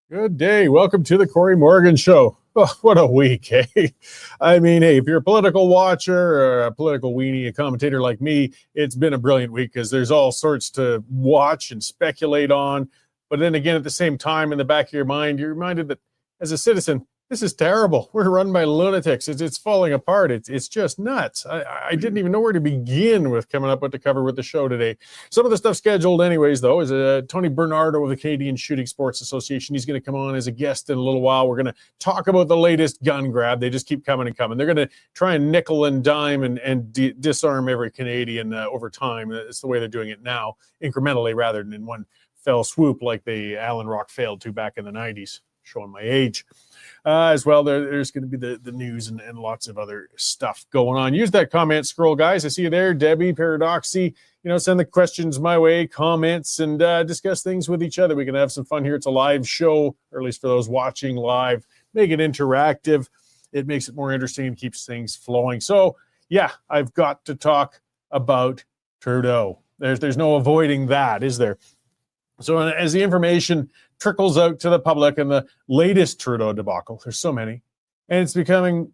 Good day. Welcome to the Cory Morgan Show. Oh, what a week, eh? I mean, hey, if you're a political watcher or a political weenie, a commentator like me, it's been a brilliant week because there's all sorts to watch and speculate on. But then again, at the same time, in the back of your mind, you're reminded that as a citizen, this is terrible. We're run by lunatics. It's falling apart. It's just nuts. I didn't even know where to begin with coming up with to cover with the show today. Some of the stuff scheduled anyways, though, is Tony Bernardo of the Canadian Shooting Sports Association. He's going to come on as a guest in a little while. We're going to talk about the latest gun grab. They just keep coming and coming. They're going to try and nickel and dime and disarm every Canadian over time. It's the way they're doing it now, incrementally rather than in one fell swoop like the Allen Rock failed to back in the 90s, showing my age. As well, there's going to be the news and lots of other stuff going on. Use that comment scroll, guys. I see you there, Debbie, Paradoxy. Send the questions my way, comments, and discuss things with each other. We can have some fun here. It's a live show, or at least for those watching live. Make it interactive. It makes it more interesting and keeps things flowing. So, yeah, I've got to talk about Trudeau. There's no avoiding that, is there? So as the information trickles out to the public and the latest Trudeau debacle, there's so many, and it's becoming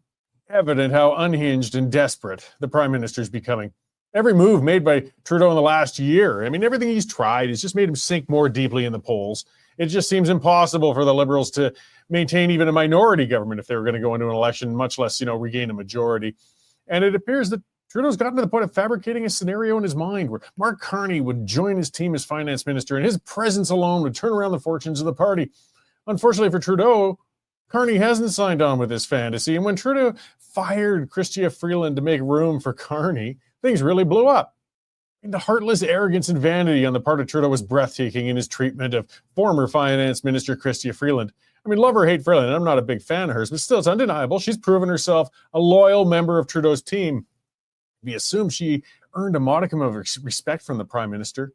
evident how unhinged and desperate the Prime Minister's becoming. Every move made by Trudeau in the last year, I mean, everything he's tried has just made him sink more deeply in the polls. It just seems impossible for the Liberals to maintain even a minority government if they were going to go into an election, much less, regain a majority. And it appears that Trudeau's gotten to the point of fabricating a scenario in his mind where Mark Carney would join his team as finance minister, and his presence alone would turn around the fortunes of the party. Unfortunately for Trudeau, Carney hasn't signed on with this fantasy, and when Trudeau fired Chrystia Freeland to make room for Carney, things really blew up. The heartless arrogance and vanity on the part of Trudeau was breathtaking in his treatment of former finance minister Chrystia Freeland. I mean, love or hate Freeland, I'm not a big fan of hers, but still, it's undeniable. She's proven herself a loyal member of Trudeau's team. We assume she earned a modicum of respect from the Prime Minister.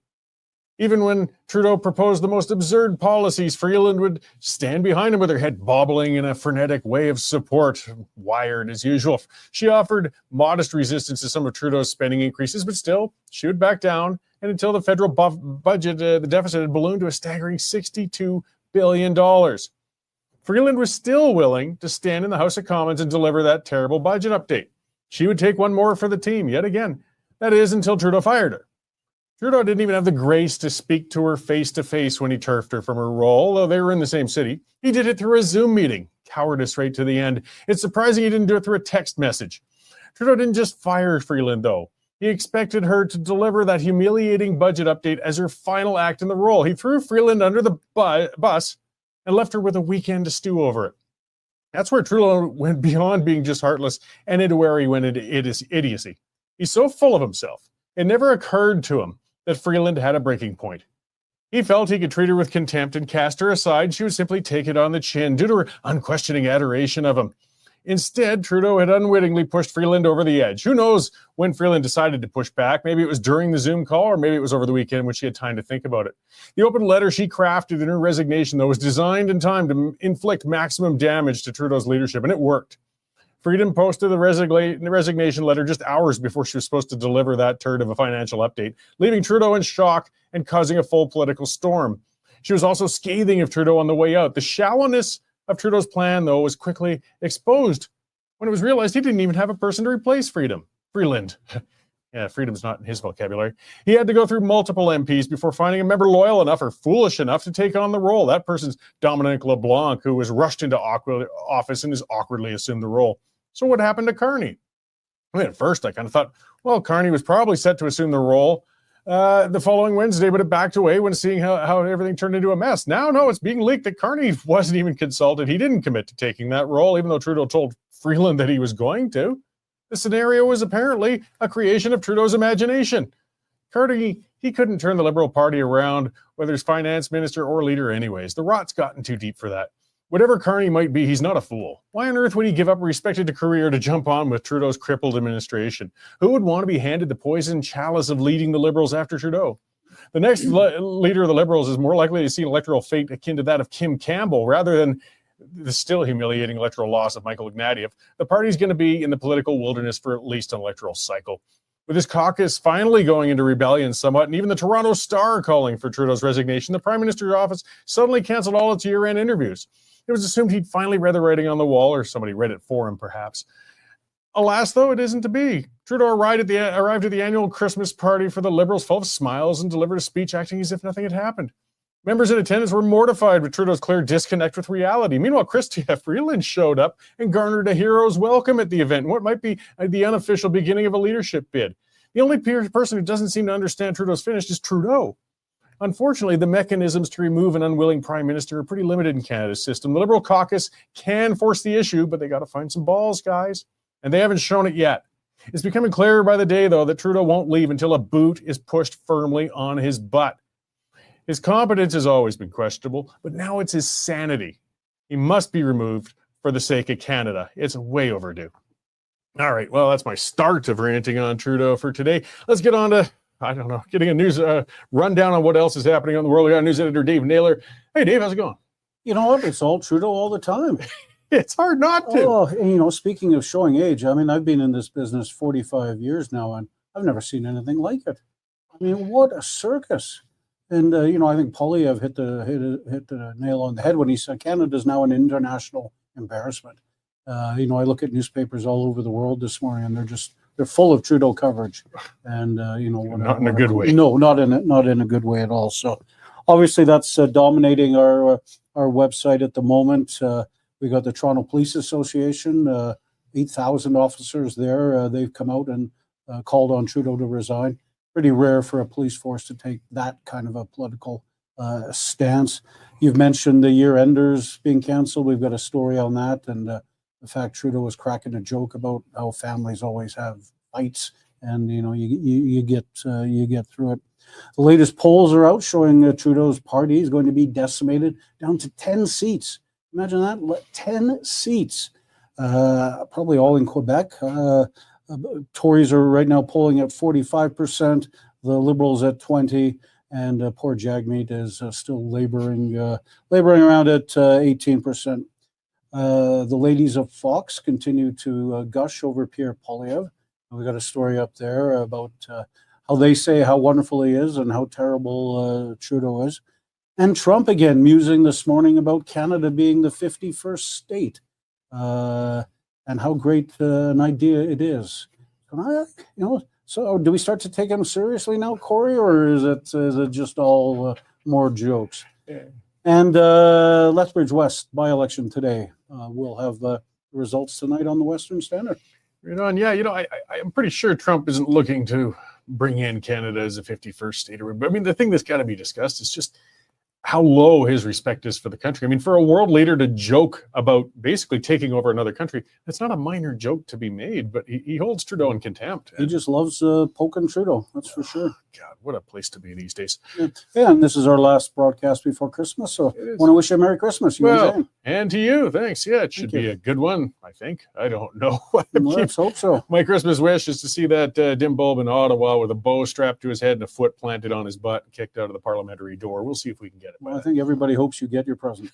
Even when Trudeau proposed the most absurd policies, Freeland would stand behind him with her head bobbling in a frenetic way of support, wired as usual. She offered modest resistance to some of Trudeau's spending increases, but still, she would back down, and until the federal budget, the deficit had ballooned to a staggering $62 billion. Freeland was still willing to stand in the House of Commons and deliver that terrible budget update. She would take one more for the team, yet again. That is, until Trudeau fired her. Trudeau didn't even have the grace to speak to her face-to-face when he turfed her from her role, though they were in the same city. He did it through a Zoom meeting. Cowardice right to the end. It's surprising he didn't do it through a text message. Trudeau didn't just fire Freeland, though. He expected her to deliver that humiliating budget update as her final act in the role. He threw Freeland under the bus and left her with a weekend to stew over it. That's where Trudeau went beyond being just heartless and into where he went into idiocy. He's so full of himself, it never occurred to him that Freeland had a breaking point. He felt he could treat her with contempt and cast her aside. She would simply take it on the chin due to her unquestioning adoration of him. Instead, Trudeau had unwittingly pushed Freeland over the edge. Who knows when Freeland decided to push back? Maybe it was during the Zoom call, or maybe it was over the weekend when she had time to think about it. The open letter she crafted in her resignation, though, was designed in time to inflict maximum damage to Trudeau's leadership, and it worked. Freeland posted the resignation letter just hours before she was supposed to deliver that turd of a financial update, leaving Trudeau in shock and causing a full political storm. She was also scathing of Trudeau on the way out. The shallowness of Trudeau's plan, though, was quickly exposed when it was realized he didn't even have a person to replace Freeland. Yeah, freedom's not in his vocabulary. He had to go through multiple MPs before finding a member loyal enough or foolish enough to take on the role. That person's Dominic LeBlanc, who was rushed into office and has awkwardly assumed the role. So what happened to Carney? I mean, at first I kind of thought, well, Carney was probably set to assume the role the following Wednesday, but it backed away when seeing how everything turned into a mess. Now, no, it's being leaked that Carney wasn't even consulted. He didn't commit to taking that role, even though Trudeau told Freeland that he was going to. The scenario was apparently a creation of Trudeau's imagination. Carney, he couldn't turn the Liberal Party around, whether he's finance minister or leader anyways. The rot's gotten too deep for that. Whatever Carney might be, he's not a fool. Why on earth would he give up a respected career to jump on with Trudeau's crippled administration? Who would want to be handed the poison chalice of leading the Liberals after Trudeau? The next leader of the Liberals is more likely to see an electoral fate akin to that of Kim Campbell rather than the still humiliating electoral loss of Michael Ignatieff. The party's going to be in the political wilderness for at least an electoral cycle. With his caucus finally going into rebellion somewhat, and even the Toronto Star calling for Trudeau's resignation, the Prime Minister's office suddenly canceled all its year-end interviews. It was assumed he'd finally read the writing on the wall, or somebody read it for him, perhaps. Alas, though, it isn't to be. Trudeau arrived at the annual Christmas party for the Liberals full of smiles and delivered a speech acting as if nothing had happened. Members in attendance were mortified with Trudeau's clear disconnect with reality. Meanwhile, Chrystia Freeland showed up and garnered a hero's welcome at the event, what might be the unofficial beginning of a leadership bid. The only person who doesn't seem to understand Trudeau's finish is Trudeau. Unfortunately, the mechanisms to remove an unwilling prime minister are pretty limited in Canada's system. The Liberal caucus can force the issue, but they got to find some balls, guys. And they haven't shown it yet. It's becoming clearer by the day, though, that Trudeau won't leave until a boot is pushed firmly on his butt. His competence has always been questionable, but now it's his sanity. He must be removed for the sake of Canada. It's way overdue. All right, well, that's my start of ranting on Trudeau for today. Let's get on to, getting a news rundown on what else is happening on the world. We got news editor Dave Naylor. Hey, Dave, how's it going? You know what? It's all Trudeau all the time. It's hard not to. Oh, and, speaking of showing age, I mean, I've been in this business 45 years now, and I've never seen anything like it. I mean, what a circus. And, I think Polyev hit the nail on the head when he said Canada is now an international embarrassment. I look at newspapers all over the world this morning, and they're full of Trudeau coverage. And, not in a good way. No, not in a good way at all. So obviously that's dominating our website at the moment. We got the Toronto Police Association, 8,000 officers there. They've come out and called on Trudeau to resign. Pretty rare for a police force to take that kind of a political stance. You've mentioned the year-enders being canceled. We've got a story on that, and the fact Trudeau was cracking a joke about how families always have fights, and you get through it. The latest polls are out showing Trudeau's party is going to be decimated down to 10 seats. Imagine that, 10 seats, probably all in Quebec. Tories are right now polling at 45%, the Liberals at 20%, and poor Jagmeet is still laboring around at 18%. The ladies of Fox continue to gush over Pierre Poilievre. We got a story up there about how they say how wonderful he is and how terrible Trudeau is. And Trump again musing this morning about Canada being the 51st state. And how great an idea it is. So do we start to take him seriously now, Cory, or is it just all more jokes? Yeah. And Lethbridge West by-election today. We'll have results tonight on the Western Standard. Right on. Yeah, I'm pretty sure Trump isn't looking to bring in Canada as a 51st state. I mean, the thing that's got to be discussed is just how low his respect is for the country. I mean, for a world leader to joke about basically taking over another country, that's not a minor joke to be made, but he holds Trudeau in contempt. He just loves poking Trudeau, that's for sure. God, what a place to be these days. Yeah, and this is our last broadcast before Christmas, so I want to wish you a Merry Christmas. And to you, thanks. Yeah, it should be a good one, I think. I don't know. Let's hope so. My Christmas wish is to see that dim bulb in Ottawa with a bow strapped to his head and a foot planted on his butt and kicked out of the parliamentary door. We'll see if we can get it. Well, I think everybody hopes you get your present.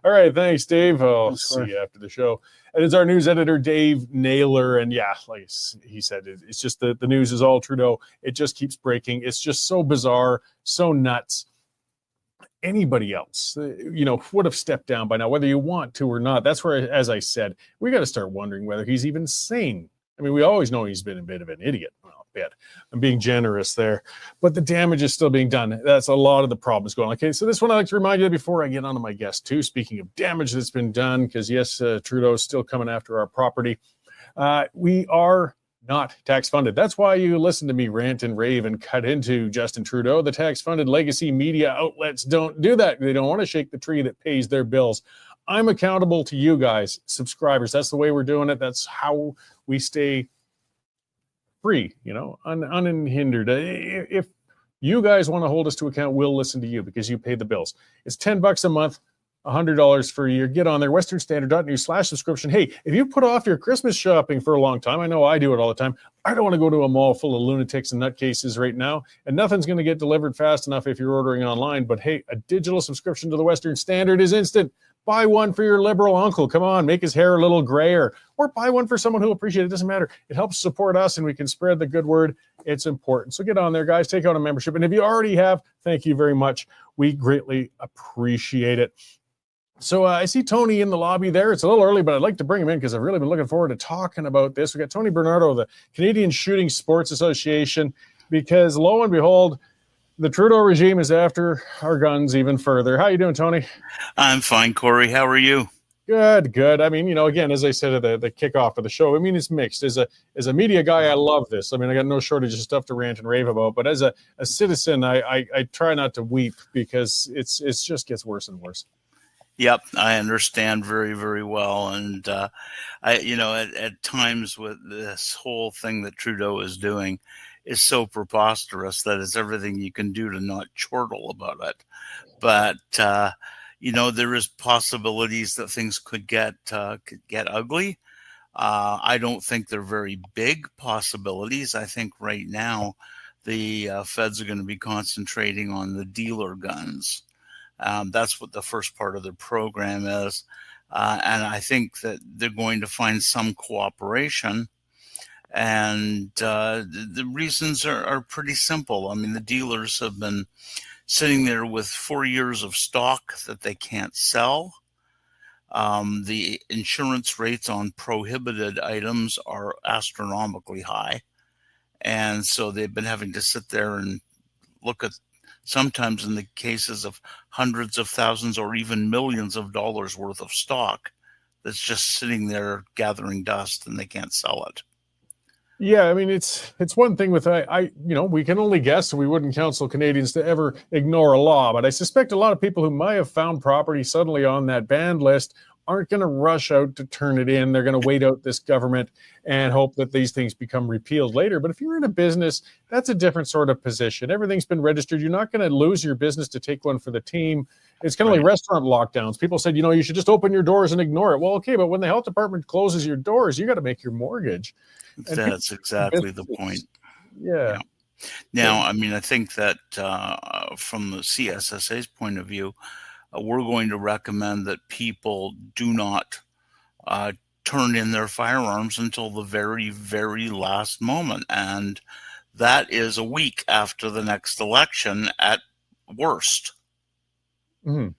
All right. Thanks, Dave. I'll see you after the show. And it's our news editor, Dave Naylor. And yeah, like he said, it's just the news is all Trudeau. It just keeps breaking. It's just so bizarre, so nuts. Anybody else, would have stepped down by now, whether you want to or not. That's where, as I said, we got to start wondering whether he's even sane. I mean, we always know he's been a bit of an idiot. Well, a bit. I'm being generous there. But the damage is still being done. That's a lot of the problems going on. Okay, so this one I'd like to remind you before I get on to my guest, too. Speaking of damage that's been done, because, yes, Trudeau's still coming after our property. We are not tax-funded. That's why you listen to me rant and rave and cut into Justin Trudeau. The tax-funded legacy media outlets don't do that. They don't want to shake the tree that pays their bills. I'm accountable to you guys, subscribers. That's the way we're doing it. That's how we stay free, unhindered. If you guys want to hold us to account, we'll listen to you because you pay the bills. It's $10 a month, $100 for a year. Get on there, westernstandard.news/subscription. Hey, if you put off your Christmas shopping for a long time, I know I do it all the time. I don't want to go to a mall full of lunatics and nutcases right now, and nothing's going to get delivered fast enough if you're ordering online. But hey, a digital subscription to the Western Standard is instant. Buy one for your liberal uncle. Come on, make his hair a little grayer. Or buy one for someone who'll appreciate it. It doesn't matter. It helps support us, and we can spread the good word. It's important. So get on there, guys. Take out a membership. And if you already have, thank you very much. We greatly appreciate it. So I see Tony in the lobby there. It's a little early, but I'd like to bring him in because I've really been looking forward to talking about this. We got Tony Bernardo of the Canadian Shooting Sports Association, because lo and behold, the Trudeau regime is after our guns even further. How you doing, Tony? I'm fine, Cory. How are you? Good. I mean, again, as I said at the kickoff of the show, I mean, it's mixed. As a media guy, I love this. I mean, I got no shortage of stuff to rant and rave about. But as a citizen, I try not to weep because it's just gets worse and worse. Yep, I understand very, very well. And, at times with this whole thing that Trudeau is doing is so preposterous that it's everything you can do to not chortle about it. But, there is possibilities that things could get ugly. I don't think they're very big possibilities. I think right now the feds are going to be concentrating on the dealer guns. That's what the first part of the program is. And I think that they're going to find some cooperation. And the reasons are pretty simple. I mean, the dealers have been sitting there with 4 years of stock that they can't sell. The insurance rates on prohibited items are astronomically high. And so they've been having to sit there and look at, sometimes in the cases of hundreds of thousands or even millions of dollars worth of stock that's just sitting there gathering dust and they can't sell it. Yeah, I mean, it's one thing with we can only guess, and we wouldn't counsel Canadians to ever ignore a law. But I suspect a lot of people who might have found property suddenly on that banned list aren't going to rush out to turn it in. They're going to wait out this government and hope that these things become repealed later. But if you're in a business, that's a different sort of position. Everything's been registered. You're not going to lose your business to take one for the team. It's kind of like restaurant lockdowns. People said, you should just open your doors and ignore it. Well, okay, but when the health department closes your doors, you got to make your mortgage. That's exactly the point. Yeah. Now, I mean, I think that from the CSSA's point of view, we're going to recommend that people do not turn in their firearms until the very, very last moment. And that is a week after the next election at worst. Mm-hmm.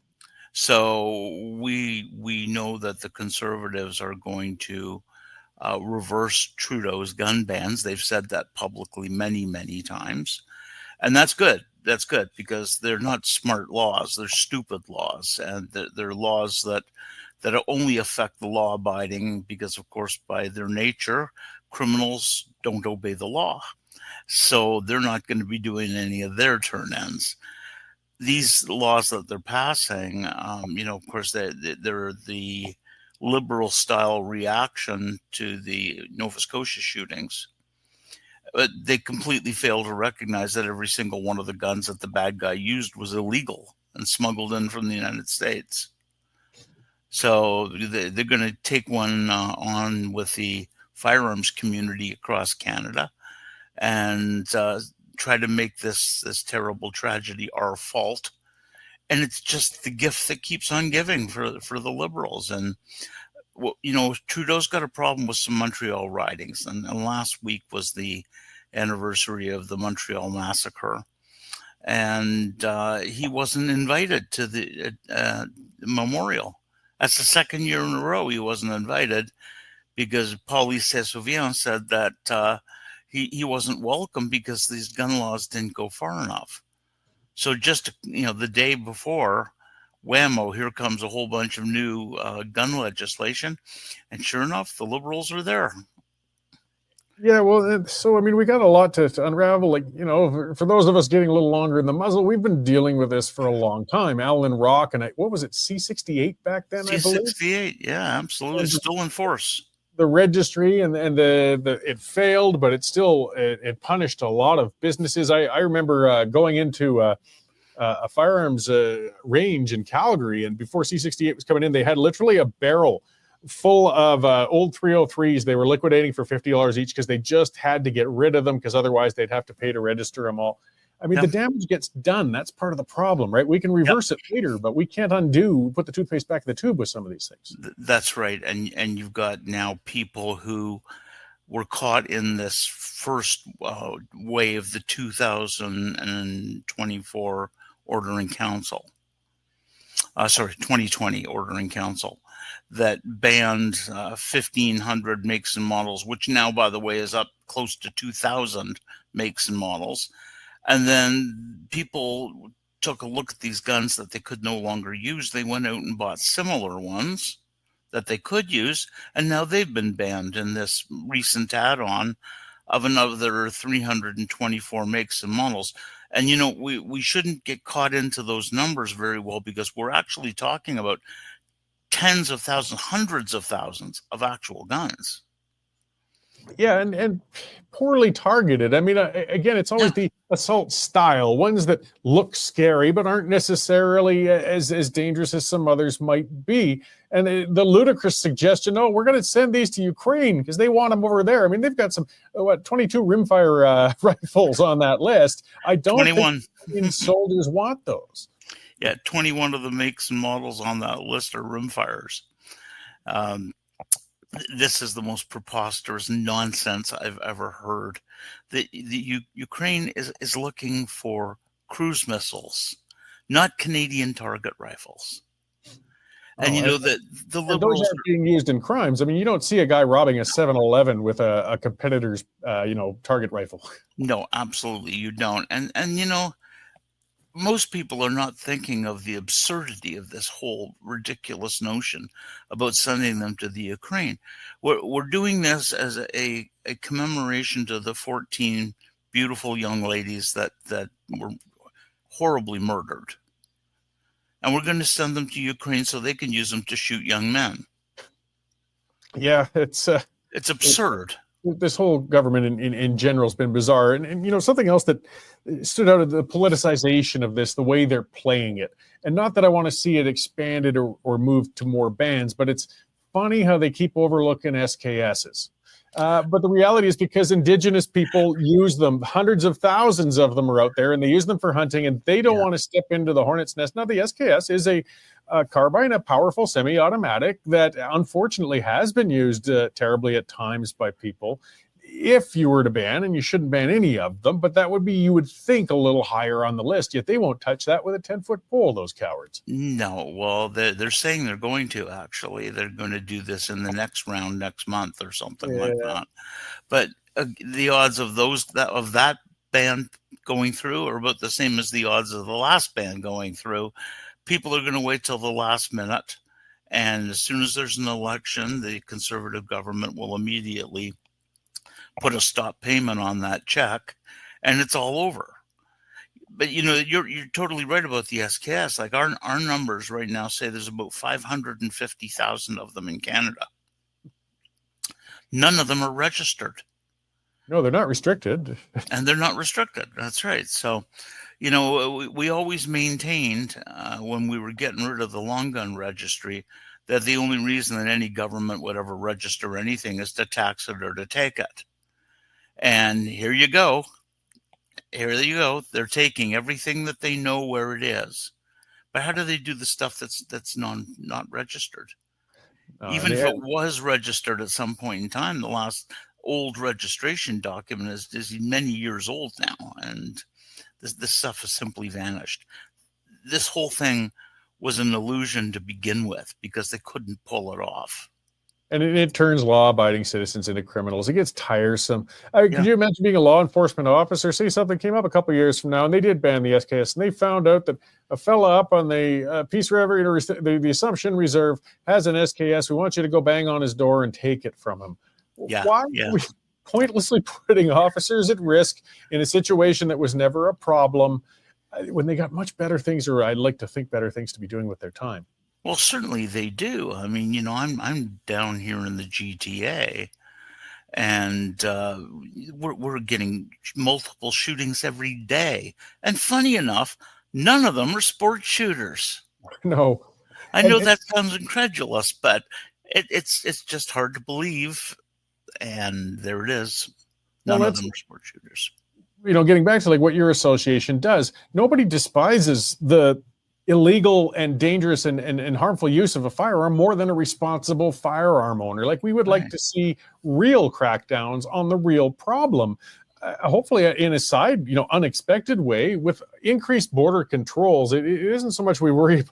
So we know that the Conservatives are going to reverse Trudeau's gun bans. They've said that publicly many, many times. And that's good. That's good because they're not smart laws. They're stupid laws. And they're laws that only affect the law-abiding because, of course, by their nature, criminals don't obey the law. So they're not going to be doing any of their turn-ins. These laws that they're passing, of course, they're the liberal-style reaction to the Nova Scotia shootings. But they completely fail to recognize that every single one of the guns that the bad guy used was illegal and smuggled in from the United States. So they're going to take one on with the firearms community across Canada and try to make this terrible tragedy our fault. And it's just the gift that keeps on giving for the Liberals. And Trudeau's got a problem with some Montreal ridings, and last week was the anniversary of the Montreal massacre, and he wasn't invited to the memorial. That's the second year in a row he wasn't invited because Police Saint-Sauveur said that he wasn't welcome because these gun laws didn't go far enough. So just the day before, whammo, here comes a whole bunch of new gun legislation. And sure enough, the Liberals are there. Yeah, well, so, I mean, we got a lot to unravel. Like, for those of us getting a little longer in the muzzle, we've been dealing with this for a long time. Allen Rock and what was it, C-68 back then, I believe? C-68, yeah, absolutely. It's still in force. The registry and the it failed, but it still it punished a lot of businesses. I remember going into a firearms range in Calgary, and before C-68 was coming in, they had literally a barrel full of old 303s. They were liquidating for $50 each because they just had to get rid of them because otherwise they'd have to pay to register them all. I mean, the damage gets done. That's part of the problem, right? We can reverse it later, but we can't put the toothpaste back in the tube with some of these things. That's right. And you've got now people who were caught in this first wave, the 2024 Ordering Council. 2020 Ordering Council that banned 1,500 makes and models, which now, by the way, is up close to 2,000 makes and models. And then people took a look at these guns that they could no longer use. They went out and bought similar ones that they could use, and now they've been banned in this recent add-on of another 324 makes and models. And, we shouldn't get caught into those numbers very well, because we're actually talking about tens of thousands, hundreds of thousands of actual guns. Yeah, and poorly targeted. I mean, again, it's always the assault style, ones that look scary but aren't necessarily as dangerous as some others might be. And the ludicrous suggestion, we're going to send these to Ukraine because they want them over there. I mean, they've got some 22 rimfire rifles on that list. I don't 21. think soldiers want those. Yeah, 21 of the makes and models on that list are rimfires. This is the most preposterous nonsense I've ever heard. The Ukraine is looking for cruise missiles, not Canadian target rifles. And that the Liberals those aren't being used in crimes. I mean, you don't see a guy robbing a 7-Eleven with a competitor's target rifle. No, absolutely you don't. And most people are not thinking of the absurdity of this whole ridiculous notion about sending them to the Ukraine. We're doing this as a commemoration to the 14 beautiful young ladies that were horribly murdered. And we're going to send them to Ukraine so they can use them to shoot young men. Yeah, it's absurd. This whole government in general has been bizarre. And something else that stood out of the politicization of this, the way they're playing it. And not that I want to see it expanded or moved to more bans, but it's funny how they keep overlooking SKSs. But the reality is, because Indigenous people use them, hundreds of thousands of them are out there, and they use them for hunting, and they don't want to step into the hornet's nest. Now, the SKS is a carbine, a powerful semi-automatic that unfortunately has been used terribly at times by people. If you were to ban, and you shouldn't ban any of them, but that would be, you would think, a little higher on the list, yet they won't touch that with a 10-foot pole, those cowards. No, well, they're saying they're going to, actually. They're going to do this in the next round next month or something like that. But the odds of that ban going through are about the same as the odds of the last ban going through. People are going to wait till the last minute, and as soon as there's an election, the Conservative government will immediately put a stop payment on that check, and it's all over. But you're totally right about the SKS. Like our numbers right now say there's about 550,000 of them in Canada. None of them are registered. No, they're not restricted. And they're not restricted. That's right. So, we always maintained when we were getting rid of the long gun registry that the only reason that any government would ever register anything is to tax it or to take it. And here you go. They're taking everything that they know where it is. But how do they do the stuff that's not registered? Even if it was registered at some point in time, the last old registration document is many years old now, and this stuff has simply vanished. This whole thing was an illusion to begin with because they couldn't pull it off. And it turns law-abiding citizens into criminals. It gets tiresome. Could you imagine being a law enforcement officer? Say something came up a couple of years from now, and they did ban the SKS, and they found out that a fella up on the Peace River, the Assumption Reserve, has an SKS. We want you to go bang on his door and take it from him. Why are we pointlessly putting officers at risk in a situation that was never a problem when they got much better things, or I'd like to think better things, to be doing with their time? Well, certainly they do. I mean, I'm down here in the GTA, and we're getting multiple shootings every day. And funny enough, none of them are sports shooters. No, I know that sounds incredulous, but it's just hard to believe. And there it is. None of them are sports shooters. getting back to like what your association does, nobody despises the illegal and dangerous and harmful use of a firearm more than a responsible firearm owner. Like we would like to see real crackdowns on the real problem. Hopefully in a side, unexpected way with increased border controls. It isn't so much we worry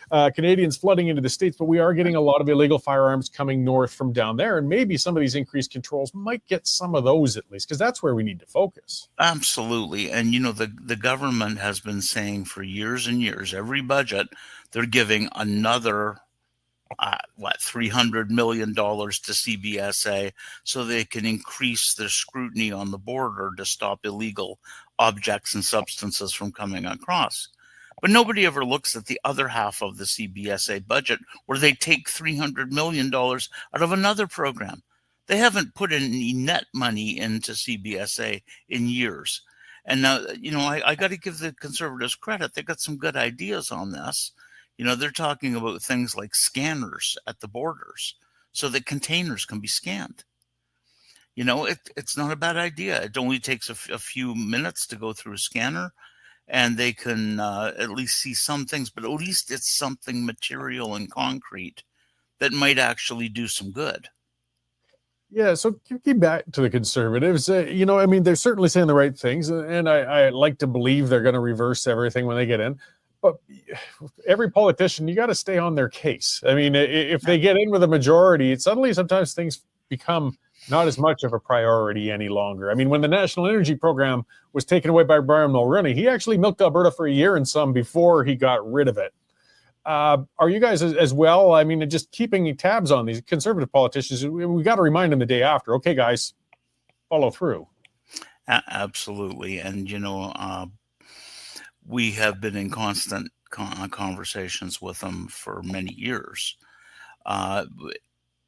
about Canadians flooding into the States, but we are getting a lot of illegal firearms coming north from down there. And maybe some of these increased controls might get some of those at least, because that's where we need to focus. Absolutely. And, the government has been saying for years and years, every budget, they're giving another $300 million to CBSA so they can increase their scrutiny on the border to stop illegal objects and substances from coming across. But nobody ever looks at the other half of the CBSA budget where they take $300 million out of another program. They haven't put any net money into CBSA in years. And now, I got to give the Conservatives credit. They got some good ideas on this. They're talking about things like scanners at the borders so that containers can be scanned. It's not a bad idea. It only takes a few minutes to go through a scanner and they can at least see some things, but at least it's something material and concrete that might actually do some good. Yeah, so keep back to the Conservatives. They're certainly saying the right things, and I like to believe they're going to reverse everything when they get in. But every politician, you got to stay on their case. I mean, if they get in with a majority, suddenly sometimes things become not as much of a priority any longer. I mean, when the National Energy Program was taken away by Brian Mulroney, he actually milked Alberta for a year and some before he got rid of it. Are you guys as well? I mean, just keeping tabs on these Conservative politicians, we got to remind them the day after, okay, guys, follow through. Absolutely. And, we have been in constant conversations with them for many years.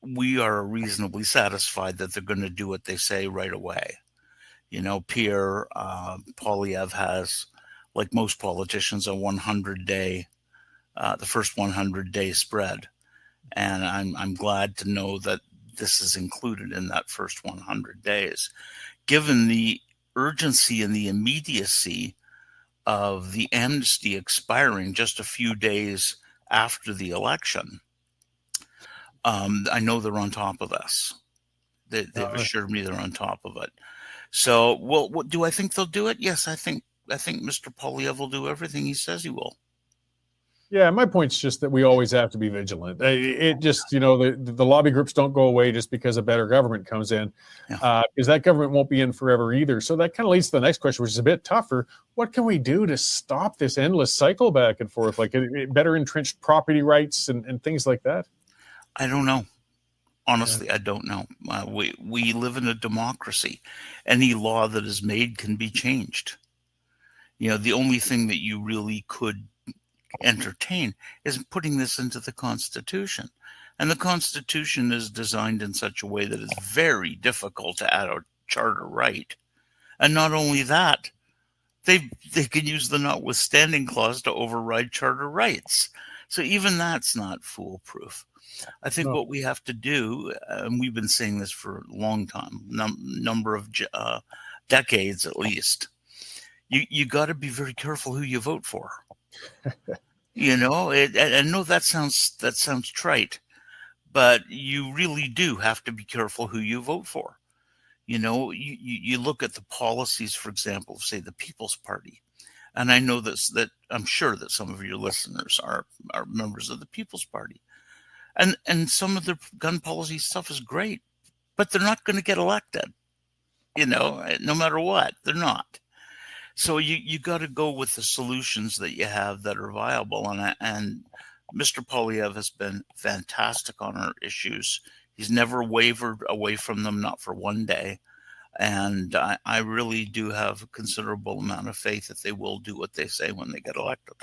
We are reasonably satisfied that they're going to do what they say right away. Pierre Poilievre has, like most politicians, a 100-day, the first 100-day spread. And I'm glad to know that this is included in that first 100 days. Given the urgency and the immediacy of the amnesty expiring just a few days after the election, I know they're on top of this. They've assured me they're on top of it. So, what do I think they'll do it? Yes, I think Mr. Poilievre will do everything he says he will. Yeah, my point's just that we always have to be vigilant. It just, the lobby groups don't go away just because a better government comes in, because that government won't be in forever either. So that kind of leads to the next question, which is a bit tougher. What can we do to stop this endless cycle back and forth, like better entrenched property rights and things like that? I don't know. Honestly, I don't know. We live in a democracy. Any law that is made can be changed. The only thing that you really could entertain is putting this into the Constitution. And the Constitution is designed in such a way that it's very difficult to add a charter right. And not only that, they can use the notwithstanding clause to override charter rights. So even that's not foolproof. I think what we have to do, and we've been saying this for a long time, number of decades at least, you got to be very careful who you vote for. I know that sounds trite, but you really do have to be careful who you vote for. You look at the policies, for example, of, say, the People's Party. And I know that I'm sure that some of your listeners are members of the People's Party. And some of their gun policy stuff is great, but they're not going to get elected, no matter what, they're not. So you got to go with the solutions that you have that are viable. And Mr. Poilievre has been fantastic on our issues. He's never wavered away from them, not for one day. And I really do have a considerable amount of faith that they will do what they say when they get elected.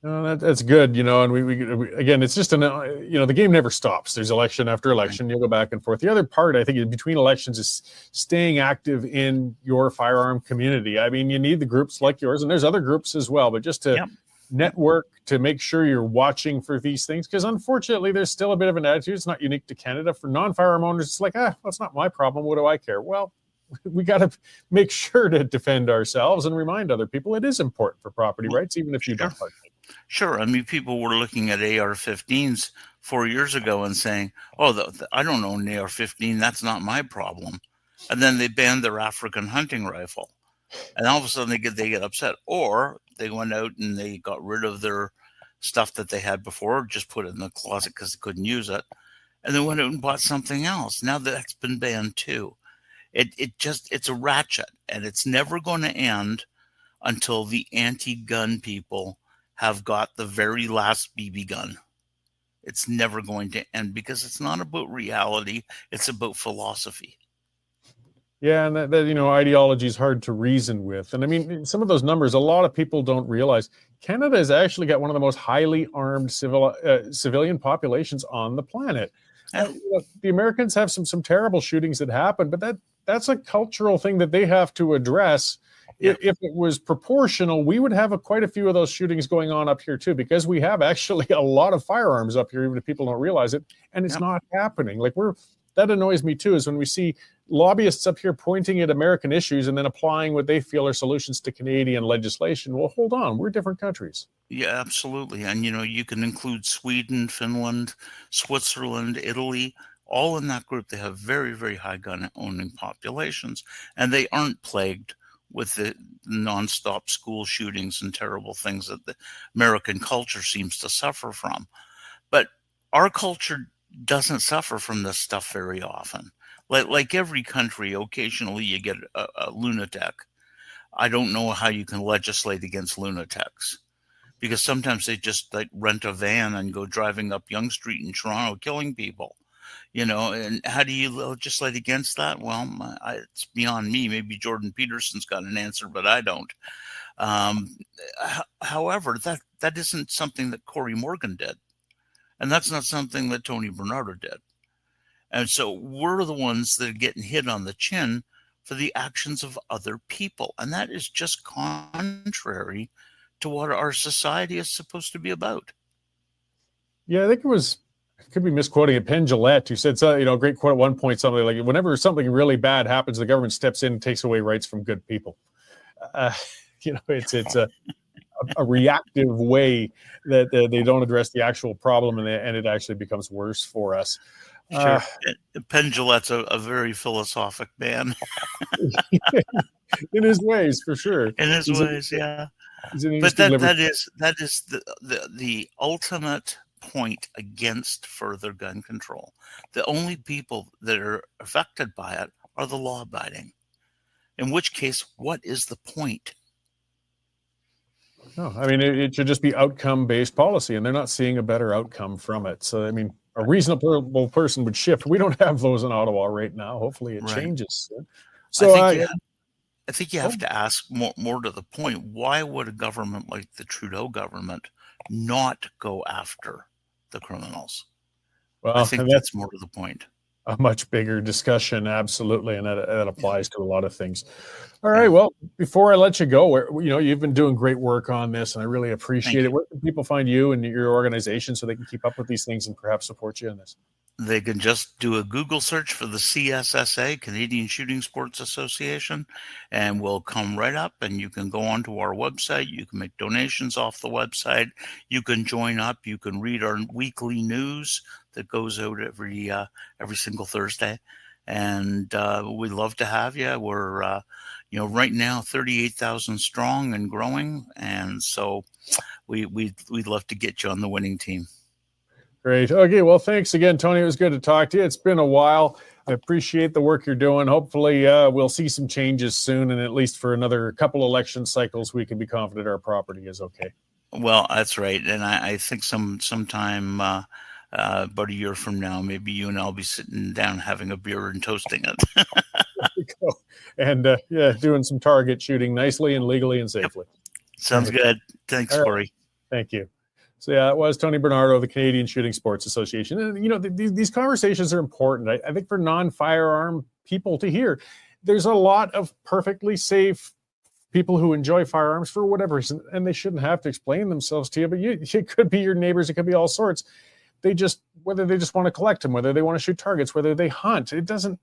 That's good, and we again, it's just the game never stops. There's election after election. You'll go back and forth. The other part, I think, between elections is staying active in your firearm community. I mean, you need the groups like yours, and there's other groups as well, but just to network, to make sure you're watching for these things, because unfortunately, there's still a bit of an attitude. It's not unique to Canada. For non-firearm owners, it's like, well, it's not my problem. What do I care? Well, we got to make sure to defend ourselves and remind other people it is important for property rights, even if you Sure. don't partake. Sure. I mean, people were looking at AR-15s 4 years ago and saying, "Oh, I don't own an AR-15. That's not my problem." And then they banned their African hunting rifle, and all of a sudden they get upset, or they went out and they got rid of their stuff that they had before, just put it in the closet because they couldn't use it, and they went out and bought something else. Now that's been banned too. It's a ratchet, and it's never going to end until the anti-gun people have got the very last BB gun. It's never going to end because it's not about reality. It's about philosophy. Yeah, and that ideology is hard to reason with. And I mean, some of those numbers, a lot of people don't realize Canada has actually got one of the most highly armed civilian populations on the planet. Yeah. The Americans have some terrible shootings that happen, but that's a cultural thing that they have to address. Yeah. If it was proportional, we would have quite a few of those shootings going on up here too, because we have actually a lot of firearms up here, even if people don't realize it, and it's not happening. That annoys me too, is when we see lobbyists up here pointing at American issues and then applying what they feel are solutions to Canadian legislation. Well, hold on, we're different countries. Yeah, absolutely. And you can include Sweden, Finland, Switzerland, Italy, all in that group. They have very, very high gun owning populations, and they aren't plagued with the nonstop school shootings and terrible things that the American culture seems to suffer from. But our culture doesn't suffer from this stuff very often. Like every country, occasionally you get a lunatic. I don't know how you can legislate against lunatics, because sometimes they just rent a van and go driving up Yonge Street in Toronto, killing people. And how do you legislate against that? Well, it's beyond me. Maybe Jordan Peterson's got an answer, but I don't. However, that isn't something that Cory Morgan did. And that's not something that Tony Bernardo did. And so we're the ones that are getting hit on the chin for the actions of other people. And that is just contrary to what our society is supposed to be about. Yeah, I think I could be misquoting it, Penn Gillette, who said, a great quote at one point, something like, whenever something really bad happens, the government steps in and takes away rights from good people. It's a reactive way that they don't address the actual problem, and it actually becomes worse for us. Sure. Penn Gillette's a very philosophic man. In his ways, for sure. In his ways, yeah. But that is the ultimate point against further gun control. The only people that are affected by it are the law-abiding. In which case, what is the point? No, I mean, it should just be outcome-based policy, and they're not seeing a better outcome from it. So, I mean, a reasonable person would shift. We don't have those in Ottawa right now. Hopefully it changes soon. So I think you have to ask more to the point, why would a government like the Trudeau government not go after the criminals? Well, I think that's more to the point. A much bigger discussion, absolutely, and that applies to a lot of things. All right, well, before I let you go, you've been doing great work on this, and I really appreciate it. Where can people find you and your organization so they can keep up with these things and perhaps support you in this? They can just do a Google search for the CSSA, Canadian Shooting Sports Association, and we'll come right up, and you can go onto our website. You can make donations off the website. You can join up. You can read our weekly news that goes out every single Thursday. And we'd love to have you. We're, right now 38,000 strong and growing. And so we'd love to get you on the winning team. Great. Okay. Well, thanks again, Tony. It was good to talk to you. It's been a while. I appreciate the work you're doing. Hopefully we'll see some changes soon. And at least for another couple election cycles, we can be confident our property is okay. Well, that's right. And I think sometime about a year from now, maybe you and I'll be sitting down having a beer and toasting it. There we go. And doing some target shooting nicely and legally and safely. Sounds good. Thanks, Cory. Thank you. So it was Tony Bernardo of the Canadian Shooting Sports Association. And, these conversations are important. I think for non-firearm people to hear, there's a lot of perfectly safe people who enjoy firearms for whatever reason, and they shouldn't have to explain themselves to you, but it could be your neighbors. It could be all sorts. Whether they just want to collect them, whether they want to shoot targets, whether they hunt, it doesn't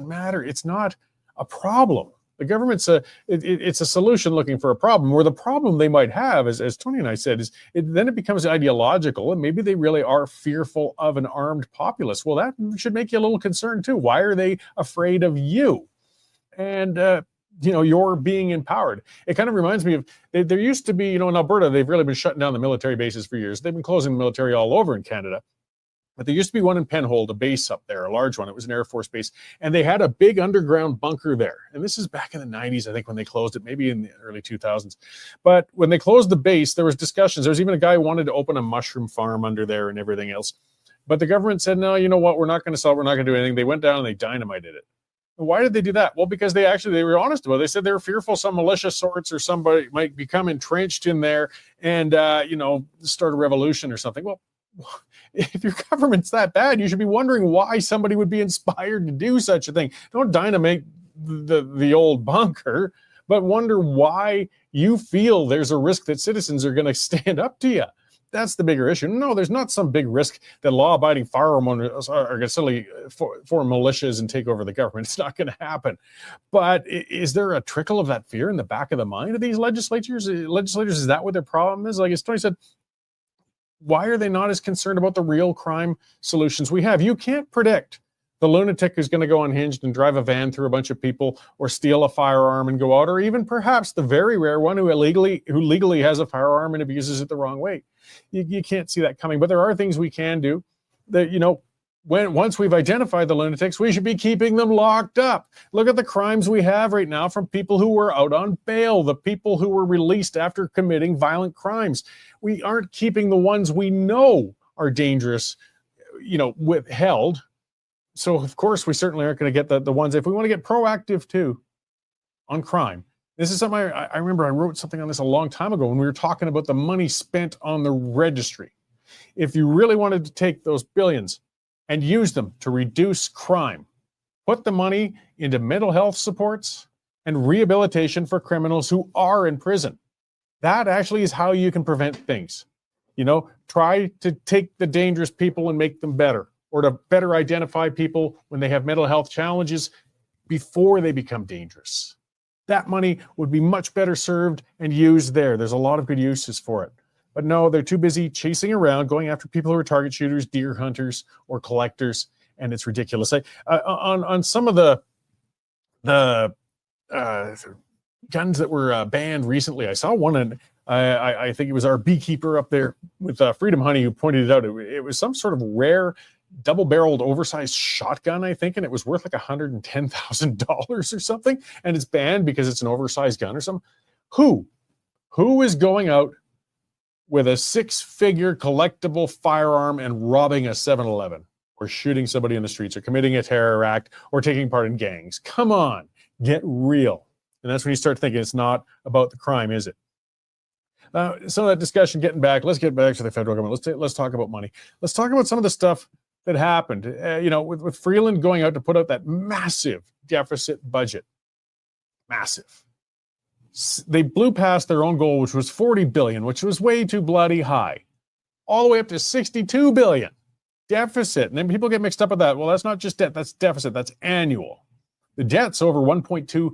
matter. It's not a problem. The government's it's a solution looking for a problem, where the problem they might have, as Tony and I said, is then it becomes ideological, and maybe they really are fearful of an armed populace. Well, that should make you a little concerned too. Why are they afraid of you? And you're being empowered. It kind of reminds me of, there used to be, in Alberta, they've really been shutting down the military bases for years. They've been closing the military all over in Canada. But there used to be one in Penhold, a base up there, a large one. It was an Air Force base. And they had a big underground bunker there. And this is back in the 90s, I think, when they closed it, maybe in the early 2000s. But when they closed the base, there was discussions. There was even a guy who wanted to open a mushroom farm under there and everything else. But the government said, no, you know what? We're not going to sell it. We're not going to do anything. They went down and they dynamited it. Why did they do that? Well, because they were honest about it. They said they were fearful some militia sorts or somebody might become entrenched in there and, start a revolution or something. Well, if your government's that bad, you should be wondering why somebody would be inspired to do such a thing. Don't dynamite the old bunker, but wonder why you feel there's a risk that citizens are going to stand up to you. That's the bigger issue. No, there's not some big risk that law-abiding firearm owners are going to suddenly form militias and take over the government. It's not going to happen. But is there a trickle of that fear in the back of the mind of these legislators? Is that what their problem is? Like as Tony said, why are they not as concerned about the real crime solutions we have? You can't predict the lunatic who's going to go unhinged and drive a van through a bunch of people or steal a firearm and go out, or even perhaps the very rare one who legally has a firearm and abuses it the wrong way. You can't see that coming, but there are things we can do that, once we've identified the lunatics, we should be keeping them locked up. Look at the crimes we have right now from people who were out on bail, the people who were released after committing violent crimes. We aren't keeping the ones we know are dangerous, withheld. So, of course, we certainly aren't going to get the ones. If we want to get proactive, too, on crime, this is something I remember I wrote something on this a long time ago when we were talking about the money spent on the registry. If you really wanted to take those billions and use them to reduce crime, put the money into mental health supports and rehabilitation for criminals who are in prison. That actually is how you can prevent things. Try to take the dangerous people and make them better, or to better identify people when they have mental health challenges before they become dangerous. That money would be much better served and used there. There's a lot of good uses for it. But no, they're too busy chasing around, going after people who are target shooters, deer hunters, or collectors, and it's ridiculous. On some of the guns that were banned recently, I saw one, and I think it was our beekeeper up there with Freedom Honey who pointed it out. It was some sort of rare double-barreled oversized shotgun, I think, and it was worth like $110,000 or something, and it's banned because it's an oversized gun or something. Who is going out with a six-figure collectible firearm and robbing a 7-Eleven or shooting somebody in the streets or committing a terror act or taking part in gangs? Come on, get real. And that's when you start thinking it's not about the crime, is it? Now, some of that discussion, let's get back to the federal government. Let's talk about money. Let's talk about some of the stuff that happened, with Freeland going out to put out that massive deficit budget. Massive. They blew past their own goal, which was $40 billion, which was way too bloody high, all the way up to $62 billion deficit. And then people get mixed up with that. Well, that's not just debt, that's deficit, that's annual. The debt's over $1.2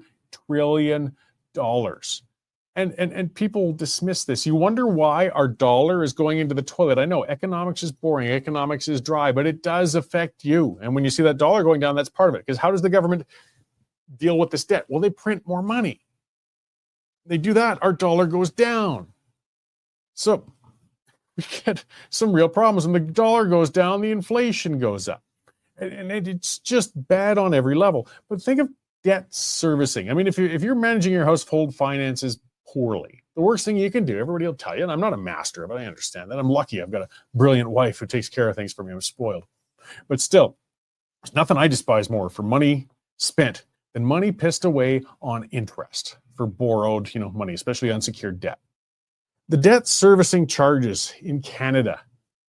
trillion. And people dismiss this. You wonder why our dollar is going into the toilet. I know economics is boring, economics is dry, but it does affect you. And when you see that dollar going down, that's part of it. Because how does the government deal with this debt? Well, they print more money. They do that, our dollar goes down. So we get some real problems. When the dollar goes down, the inflation goes up. And it's just bad on every level. But think of debt servicing. I mean, if you're managing your household finances poorly, the worst thing you can do, everybody will tell you, and I'm not a master of it, I understand that. I'm lucky I've got a brilliant wife who takes care of things for me. I'm spoiled. But still, there's nothing I despise more for money spent than money pissed away on interest for borrowed, money, especially unsecured debt. The debt servicing charges in Canada,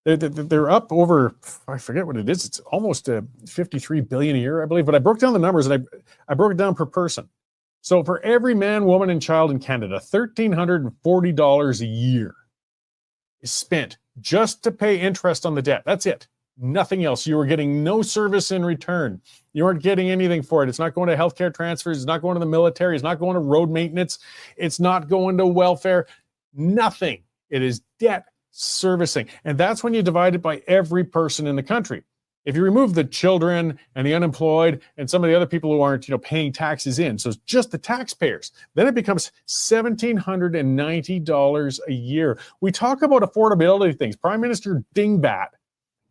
they're up over, I forget what it is. It's almost $53 billion a year, I believe. But I broke down the numbers and I broke it down per person. So for every man, woman, and child in Canada, $1,340 a year is spent just to pay interest on the debt. That's it. nothing else. You are getting no service in return. You aren't getting anything for it. It's not going to healthcare transfers. It's not going to the military. It's not going to road maintenance. It's not going to welfare. Nothing. It is debt servicing. And that's when you divide it by every person in the country. If you remove the children and the unemployed and some of the other people who aren't, paying taxes in, so it's just the taxpayers, then it becomes $1,790 a year. We talk about affordability things. Prime Minister Dingbat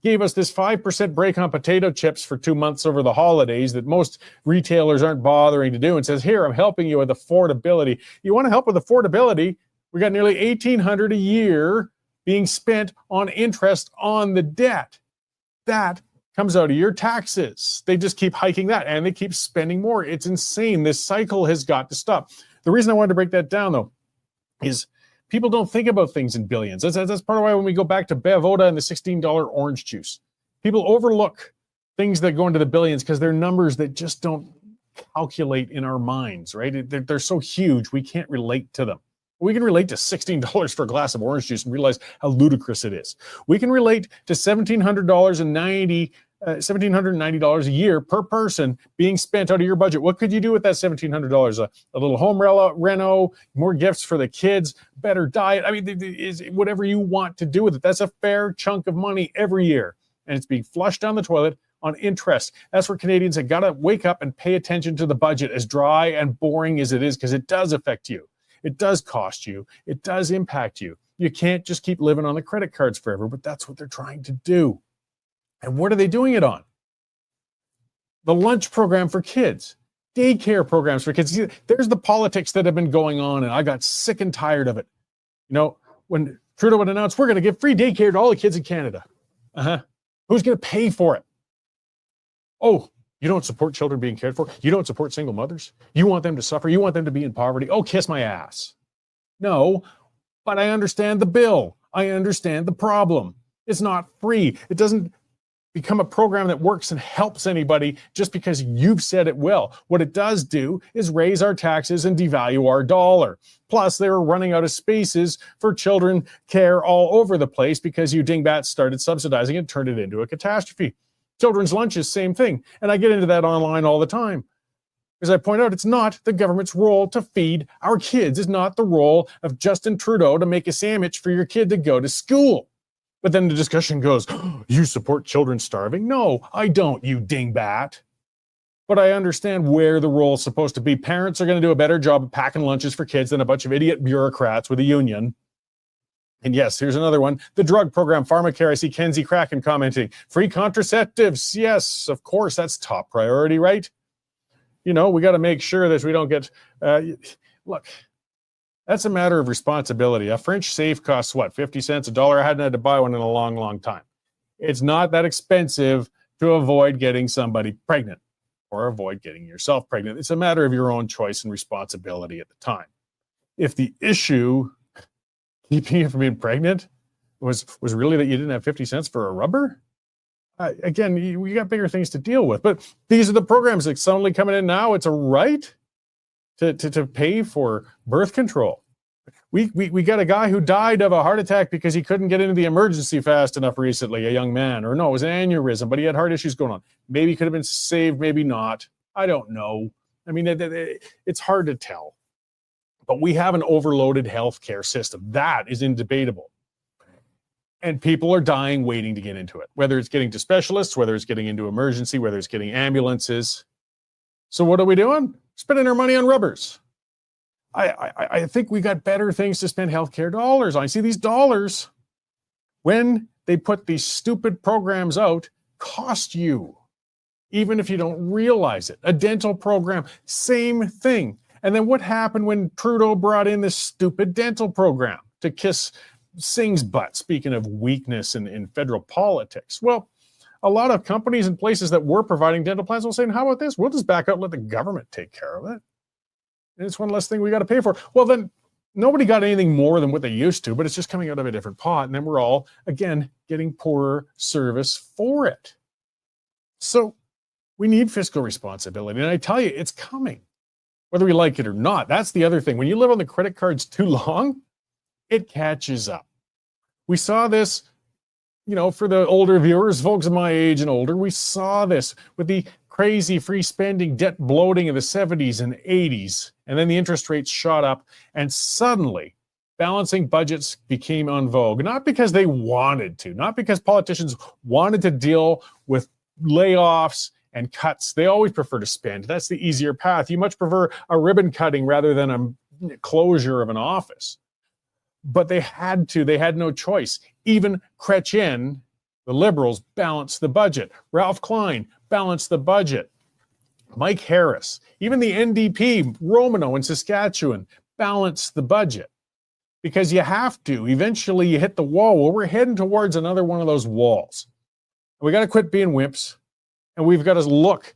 gave us this 5% break on potato chips for 2 months over the holidays that most retailers aren't bothering to do, and says, here, I'm helping you with affordability. You want to help with affordability? We got nearly $1,800 a year being spent on interest on the debt. That comes out of your taxes. They just keep hiking that, and they keep spending more. It's insane. This cycle has got to stop. The reason I wanted to break that down, though, is people don't think about things in billions. That's part of why when we go back to Bevoda and the $16 orange juice, people overlook things that go into the billions because they're numbers that just don't calculate in our minds, right? They're so huge, we can't relate to them. We can relate to $16 for a glass of orange juice and realize how ludicrous it is. We can relate to $1,790 a year per person being spent out of your budget. What could you do with that $1,700? A little home reno, more gifts for the kids, better diet. I mean, is whatever you want to do with it. That's a fair chunk of money every year, and it's being flushed down the toilet on interest. That's where Canadians have got to wake up and pay attention to the budget, as dry and boring as it is, because it does affect you. It does cost you. It does impact you. You can't just keep living on the credit cards forever, but that's what they're trying to do. And what are they doing it on? The lunch program for kids, daycare programs for kids. See, there's the politics that have been going on, and I got sick and tired of it. When Trudeau would announce, we're going to give free daycare to all the kids in Canada. Who's going to pay for it? Oh, you don't support children being cared for? You don't support single mothers? You want them to suffer? You want them to be in poverty? Oh, kiss my ass. No, but I understand the bill. I understand the problem. It's not free. It doesn't become a program that works and helps anybody just because you've said it will. What it does do is raise our taxes and devalue our dollar. Plus, they were running out of spaces for children care all over the place because you dingbats started subsidizing it and turned it into a catastrophe. Children's lunches, same thing. And I get into that online all the time. As I point out, it's not the government's role to feed our kids. It's not the role of Justin Trudeau to make a sandwich for your kid to go to school. But then the discussion goes, you support children starving? No, I don't, you dingbat. But I understand where the role is supposed to be. Parents are going to do a better job of packing lunches for kids than a bunch of idiot bureaucrats with a union. And yes, here's another one. The drug program, Pharmacare. I see Kenzie Kraken commenting. Free contraceptives. Yes, of course, that's top priority, right? We got to make sure that we don't get... look, that's a matter of responsibility. A French safe costs, what, 50 cents, $1? I hadn't had to buy one in a long, long time. It's not that expensive to avoid getting somebody pregnant or avoid getting yourself pregnant. It's a matter of your own choice and responsibility at the time. If the issue keeping you from being pregnant was really that you didn't have 50 cents for a rubber? Again, we got bigger things to deal with. But these are the programs that suddenly coming in now. It's a right to pay for birth control. We got a guy who died of a heart attack because he couldn't get into the emergency fast enough recently, a young man. Or no, it was an aneurysm, but he had heart issues going on. Maybe he could have been saved, maybe not. I don't know. I mean, it's hard to tell. But we have an overloaded healthcare system. That is indebatable. And people are dying waiting to get into it, whether it's getting to specialists, whether it's getting into emergency, whether it's getting ambulances. So what are we doing? Spending our money on rubbers. I think we got better things to spend healthcare dollars on. I see these dollars, when they put these stupid programs out, cost you, even if you don't realize it. A dental program, same thing. And then what happened when Trudeau brought in this stupid dental program to kiss Singh's butt, speaking of weakness in federal politics? Well, a lot of companies and places that were providing dental plans will say, how about this? We'll just back out and let the government take care of it. And it's one less thing we got to pay for. Well, then nobody got anything more than what they used to, but it's just coming out of a different pot. And then we're all, again, getting poorer service for it. So we need fiscal responsibility. And I tell you, it's coming, whether we like it or not. That's the other thing. When you live on the credit cards too long, it catches up. We saw this, for the older viewers, folks of my age and older, we saw this with the crazy free spending, debt bloating of the 70s and 80s. And then the interest rates shot up, and suddenly balancing budgets became en vogue. Not because they wanted to, not because politicians wanted to deal with layoffs and cuts. They always prefer to spend. That's the easier path. You much prefer a ribbon cutting rather than a closure of an office. But they had to. They had no choice. Even Chrétien, the Liberals, balanced the budget. Ralph Klein balanced the budget. Mike Harris, even the NDP, Romano in Saskatchewan, balanced the budget. Because you have to. Eventually you hit the wall. Well, we're heading towards another one of those walls. We got to quit being wimps. And we've got to look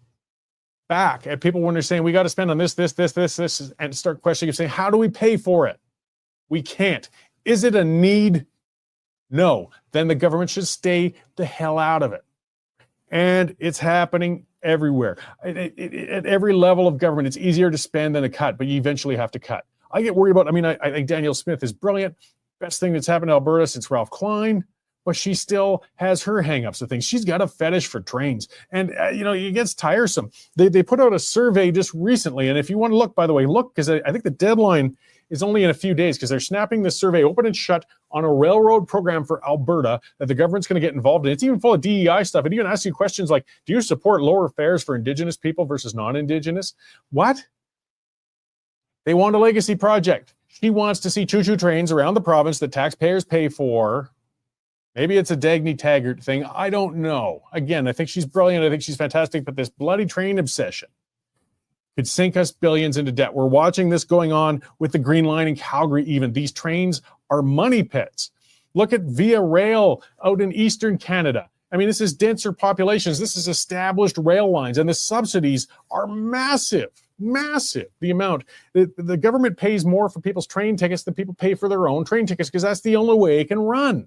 back at people when they're saying we got to spend on this, and start questioning and saying, how do we pay for it? We can't. Is it a need? No. Then the government should stay the hell out of it. And it's happening everywhere. At every level of government, it's easier to spend than to cut, but you eventually have to cut. I get worried about, I think Danielle Smith is brilliant. Best thing that's happened to Alberta since Ralph Klein, but she still has her hangups of things. She's got a fetish for trains. And, it gets tiresome. They put out a survey just recently. And if you want to look, by the way, look, because I think the deadline is only in a few days because they're snapping this survey open and shut on a railroad program for Alberta that the government's going to get involved in. It's even full of DEI stuff. It even asks you questions like, do you support lower fares for Indigenous people versus non-Indigenous? What? They want a legacy project. She wants to see choo-choo trains around the province that taxpayers pay for. Maybe it's a Dagny Taggart thing. I don't know. Again, I think she's brilliant. I think she's fantastic. But this bloody train obsession could sink us billions into debt. We're watching this going on with the Green Line in Calgary even. These trains are money pits. Look at Via Rail out in Eastern Canada. This is denser populations. This is established rail lines. And the subsidies are massive. Massive. The amount. The government pays more for people's train tickets than people pay for their own train tickets because that's the only way it can run.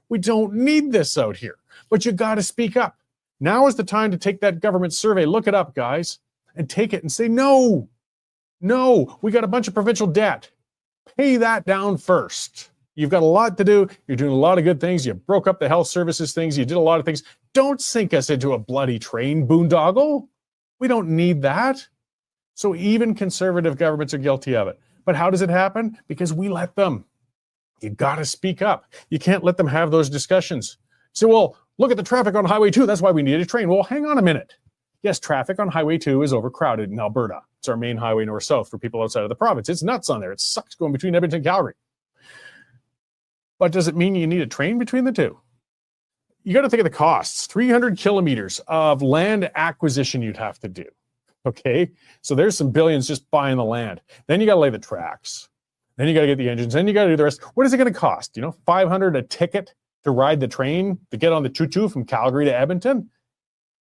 We don't need this out here, but you got to speak up. Now is the time to take that government survey, look it up, guys, and take it and say, no, we got a bunch of provincial debt. Pay that down first. You've got a lot to do. You're doing a lot of good things. You broke up the health services things. You did a lot of things. Don't sink us into a bloody train boondoggle. We don't need that. So even conservative governments are guilty of it. But how does it happen? Because we let them. You got to speak up. You can't let them have those discussions. So, well, look at the traffic on Highway 2. That's why we need a train. Well, hang on a minute. Yes, traffic on Highway 2 is overcrowded in Alberta. It's our main highway north-south for people outside of the province. It's nuts on there. It sucks going between Edmonton and Calgary. But does it mean you need a train between the two? You got to think of the costs. 300 kilometers of land acquisition you'd have to do. Okay? So there's some billions just buying the land. Then you got to lay the tracks. Then you got to get the engines. Then you got to do the rest. What is it going to cost? $500 a ticket to ride the train, to get on the choo-choo from Calgary to Edmonton.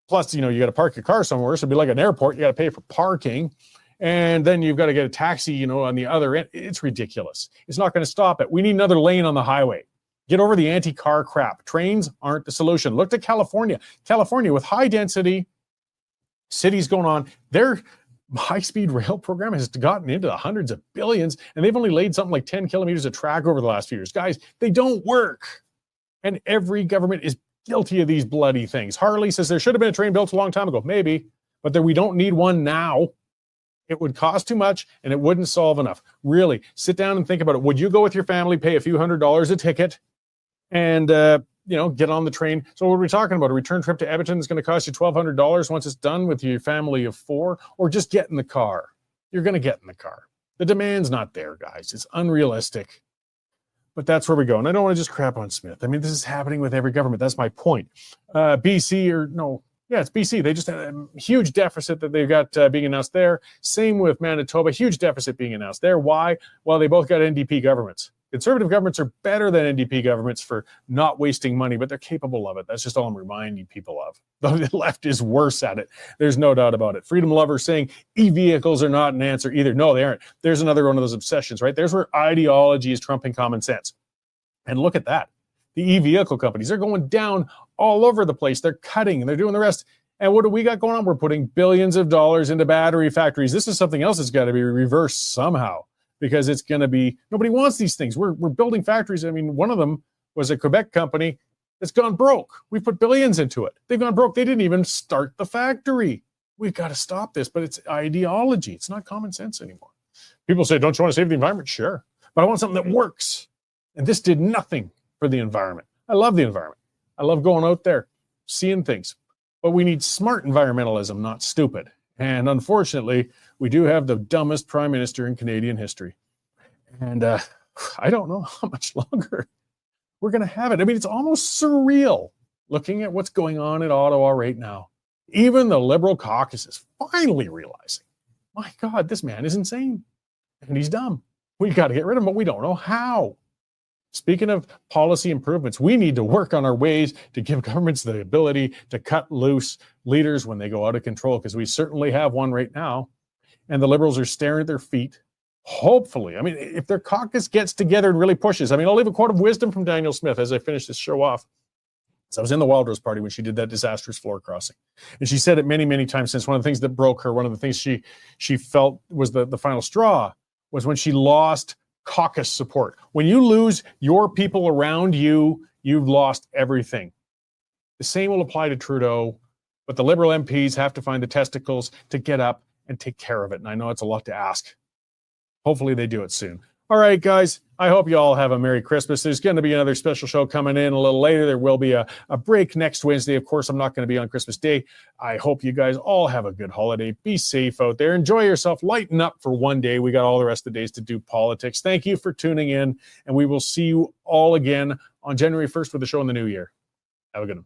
Plus, you got to park your car somewhere. So it'd be like an airport. You got to pay for parking. And then you've got to get a taxi, on the other end. It's ridiculous. It's not going to stop it. We need another lane on the highway. Get over the anti-car crap. Trains aren't the solution. Look to California. California with high density cities going on. Their high-speed rail program has gotten into the hundreds of billions, and they've only laid something like 10 kilometers of track over the last few years. Guys, they don't work. And every government is guilty of these bloody things. Harley says there should have been a train built a long time ago. Maybe, but we don't need one now. It would cost too much, and it wouldn't solve enough. Really, sit down and think about it. Would you go with your family, pay a few $100s a ticket, and get on the train? So what are we talking about? A return trip to Edmonton is going to cost you $1,200 once it's done with your family of 4, or just get in the car. You're going to get in the car. The demand's not there, guys. It's unrealistic. But that's where we go. And I don't want to just crap on Smith. This is happening with every government. That's my point. It's BC. They just had a huge deficit that they've got being announced there. Same with Manitoba, huge deficit being announced there. Why? Well, they both got NDP governments. Conservative governments are better than NDP governments for not wasting money, but they're capable of it. That's just all I'm reminding people of. The left is worse at it. There's no doubt about it. Freedom lovers saying e-vehicles are not an answer either. No, they aren't. There's another one of those obsessions, right? There's where ideology is trumping common sense. And look at that. The e-vehicle companies are going down all over the place. They're cutting and they're doing the rest. And what do we got going on? We're putting billions of dollars into battery factories. This is something else that's got to be reversed somehow, because it's going to be, nobody wants these things. We're building factories. One of them was a Quebec company that's gone broke. We put billions into it. They've gone broke. They didn't even start the factory. We've got to stop this, but it's ideology. It's not common sense anymore. People say, don't you want to save the environment? Sure. But I want something that works. And this did nothing for the environment. I love the environment. I love going out there, seeing things. But we need smart environmentalism, not stupid. And unfortunately, we do have the dumbest prime minister in Canadian history. And I don't know how much longer we're going to have it. I mean, it's almost surreal looking at what's going on in Ottawa right now. Even the Liberal caucus is finally realizing, my God, this man is insane. And he's dumb. We got to get rid of him, but we don't know how. Speaking of policy improvements, we need to work on our ways to give governments the ability to cut loose leaders when they go out of control, because we certainly have one right now. And the Liberals are staring at their feet. Hopefully, I mean, if their caucus gets together and really pushes, I mean, I'll leave a quote of wisdom from Danielle Smith as I finish this show off. So I was in the Wildrose party when she did that disastrous floor crossing. And she said it many, many times since. One of the things that broke her, one of the things she felt was the final straw was when she lost caucus support. When you lose your people around you, you've lost everything. The same will apply to Trudeau, but the Liberal MPs have to find the testicles to get up and take care of it. And I know it's a lot to ask. Hopefully they do it soon. All right, guys, I hope you all have a Merry Christmas. There's going to be another special show coming in a little later. There will be a break next Wednesday. Of course, I'm not going to be on Christmas Day. I hope you guys all have a good holiday. Be safe out there. Enjoy yourself. Lighten up for one day. We got all the rest of the days to do politics. Thank you for tuning in, and we will see you all again on January 1st with the show in the new year. Have a good one.